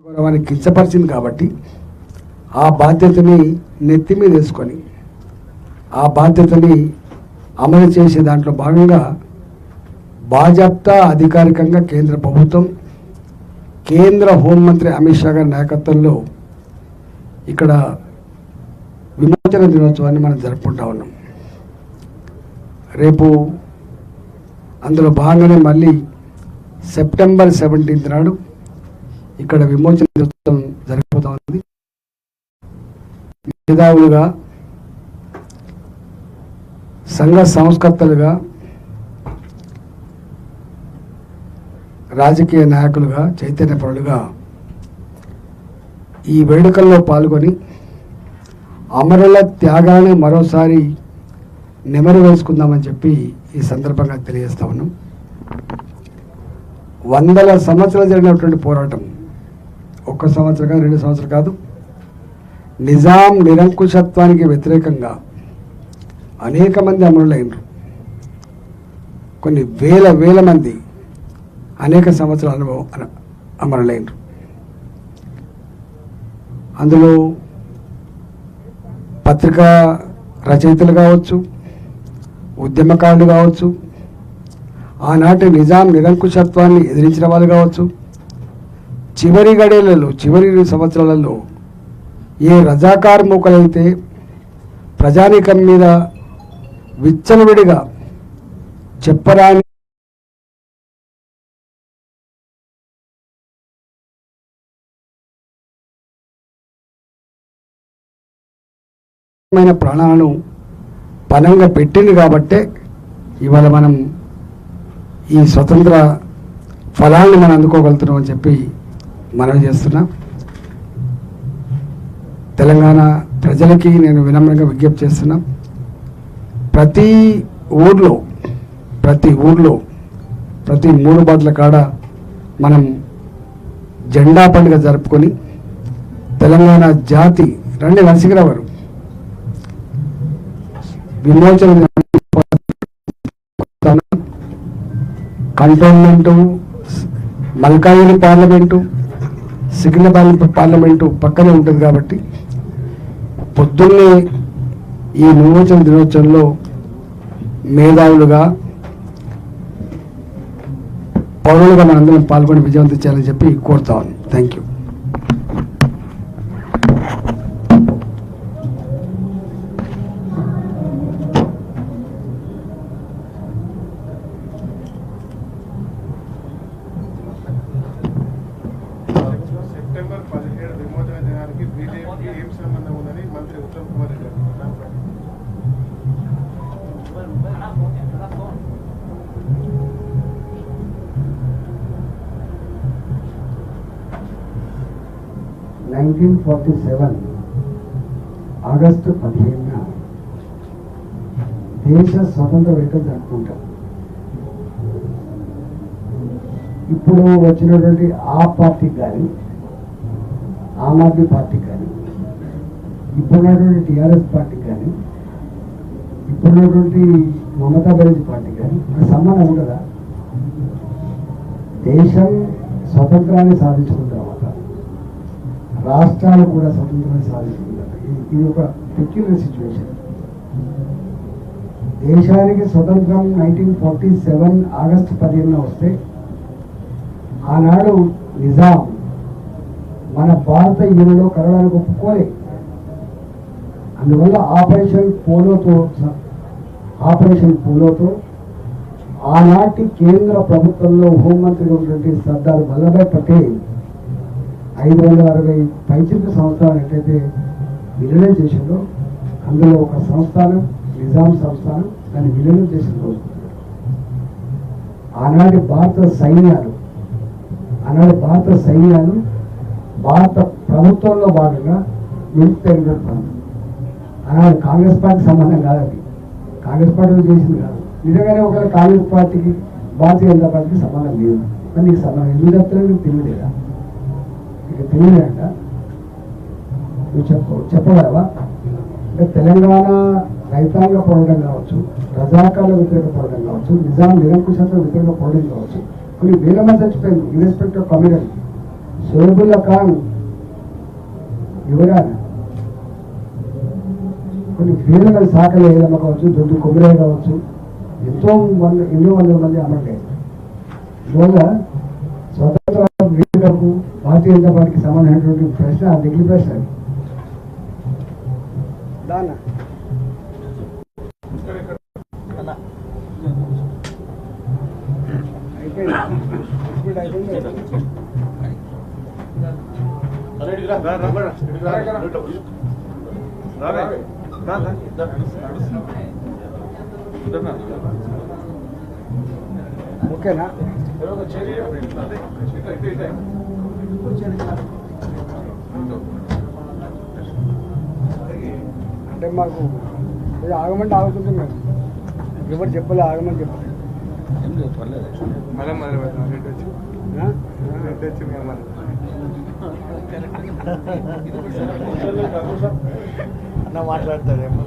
గౌరవాన్ని కించపరిచింది కాబట్టి ఆ బాధ్యతని నెత్తి మీద వేసుకొని ఆ బాధ్యతని అమలు చేసే దాంట్లో భాగంగా బాజాప్తా అధికారికంగా కేంద్ర ప్రభుత్వం కేంద్ర హోంమంత్రి అమిత్ షా గారి నాయకత్వంలో ఇక్కడ విమోచన దినోత్సవాన్ని మనం జరుపుకుంటా ఉన్నాం. రేపు అందులో భాగంగానే మళ్ళీ సెప్టెంబర్ 17 నాడు ఇక్కడ విమోచన దినోత్సవం జరిగిపోతా ఉంది. మేధావులుగా, సంఘ సంస్కర్తలుగా, రాజకీయ నాయకులుగా, చైతన్యపరులుగా ఈ వేడుకల్లో పాల్గొని అమరుల త్యాగాన్ని మరోసారి నెమరు వేసుకుందామని చెప్పి ఈ సందర్భంగా తెలియజేస్తా ఉన్నాం. 100 సంవత్సరాలు జరిగినటువంటి పోరాటం, 1 సంవత్సరం కాదు, 2 సంవత్సరాలు కాదు, నిజాం నిరంకుశత్వానికి వ్యతిరేకంగా అనేక మంది అమరులైనరు. కొన్ని వేల మంది అనేక సంవత్సరాల అనుభవం అమరులైనరు. అందులో పత్రికా రచయితలు కావచ్చు, ఉద్యమకారులు కావచ్చు, ఆనాటి నిజాం నిరంకుశత్వాన్ని ఎదిరించిన వాళ్ళు కావచ్చు, చివరి గడేళ్లలో, చివరి సంవత్సరాలలో ఏ రజాకార్ మూకలైతే ప్రజానీకం మీద విచ్చలవిడిగా చెప్పరాని ప్రాణాలను పనంగా పెట్టింది కాబట్టే ఇవాళ మనం ఈ స్వతంత్ర ఫలాన్ని మనం అందుకోగలుగుతున్నాం అని చెప్పి మనవి చేస్తున్నాం. తెలంగాణ ప్రజలకి నేను వినమ్రంగా విజ్ఞప్తి చేస్తున్నా, ప్రతి ఊర్లో ప్రతి 3 బాటల కాడ మనం జెండా పండుగ జరుపుకొని తెలంగాణ జాతి రండి నరసింహరావు గారు విమోచన కంటోన్మెంటు, మల్కాయిని పార్లమెంటు, సికింద్రాబాద్ పార్లమెంటు పక్కనే ఉంటుంది కాబట్టి పొద్దున్నే ఈ విమోచన దినోత్సవంలో మేధావులుగా, పౌరులుగా మనందరం పాల్గొని విజయవంతం చేయాలని చెప్పి కోరుతా ఉన్నాను. Thank you. సెప్టెంబర్ 17 విమోచన దినానికి బీజేపీకి ఏం సంబంధం ఉందని మంత్రి ఉత్తమ్ కుమార్ రెడ్డి అన్నారు. 1947 ఆగస్టు 15న దేశ స్వతంత్ర వేడుకలు జరుపుకుంటాం. ఇప్పుడు వచ్చినటువంటి ఆ పార్టీకి కానీ, ఆమ్ ఆద్మీ పార్టీకి కానీ, ఇప్పుడున్నటువంటి టీఆర్ఎస్ పార్టీకి కానీ, ఇప్పుడున్నటువంటి మమతా బెనర్జీ పార్టీకి కానీ సంబంధం ఉండదా? దేశం స్వతంత్రాన్ని సాధించుకున్న తర్వాత రాష్ట్రాలు కూడా స్వతంత్రాన్ని సాధించుకున్నారు. ఇది ఒక పెక్యులర్ సిచ్యువేషన్. దేశానికి స్వతంత్రం 1947 ఆగస్టు 15న వస్తే ఆనాడు నిజాం మన భారత యూనియన్లో కలవడానికి ఒప్పుకోలే. అందువల్ల ఆపరేషన్ పోలోతో ఆనాటి కేంద్ర ప్రభుత్వంలో హోంమంత్రిగా ఉన్నటువంటి సర్దార్ వల్లభాయ్ పటేల్ 560 పైచిత్ర సంస్థానం ఎట్లయితే విలీనం చేసిందో అందులో ఒక సంస్థానం నిజాం సంస్థానం, దాన్ని విలీనం చేసిన రోజు ఆనాటి భారత సైన్యాలు భారత ప్రభుత్వంలో భాగంగా విముక్తైన ప్రాంతం. ఆనాడు కాంగ్రెస్ పార్టీ సంబంధం కాదు, అది కాంగ్రెస్ పార్టీ చేసింది కాదు. నిజంగానే ఒకవేళ కాంగ్రెస్ పార్టీకి భారతీయ జనతా పార్టీకి సంబంధం లేదు. మరి నీకు సంబంధం ఎందుకు చెప్తారో నీకు తెలియలేదా? ఇక తెలియలేదంట నువ్వు చెప్పగలవా? అంటే తెలంగాణ రైతాంగ పోరాటం కావచ్చు, రజాకాల వ్యతిరేక పోరాటం కావచ్చు, నిజాం నిరంకుశత్వ వ్యతిరేక పోరాటం కావచ్చు, కొన్ని వేల మంది చచ్చిపోయింది irrespective of community. Shoebullah Khan యువరాన కొన్ని వేల మంది సాకలి ఏదమ్మ కావచ్చు, దొడ్డు కొబ్బరి కావచ్చు, ఎన్నో వందల మంది అమరులయ్యారు. ఇవాళ స్వతంత్ర వీరులకు భారతీయ జనతా పార్టీకి సంబంధించినటువంటి ప్రశ్న మిగిలి ప్రశ్న అది. దానా ఓకేనా? అంటే మాకు ఆగమంటే ఆగుతుంటాం మేము. ఎవరు చెప్పలే ఆగమని చెప్పలేదు. అన్న మాట్లాడతారేమో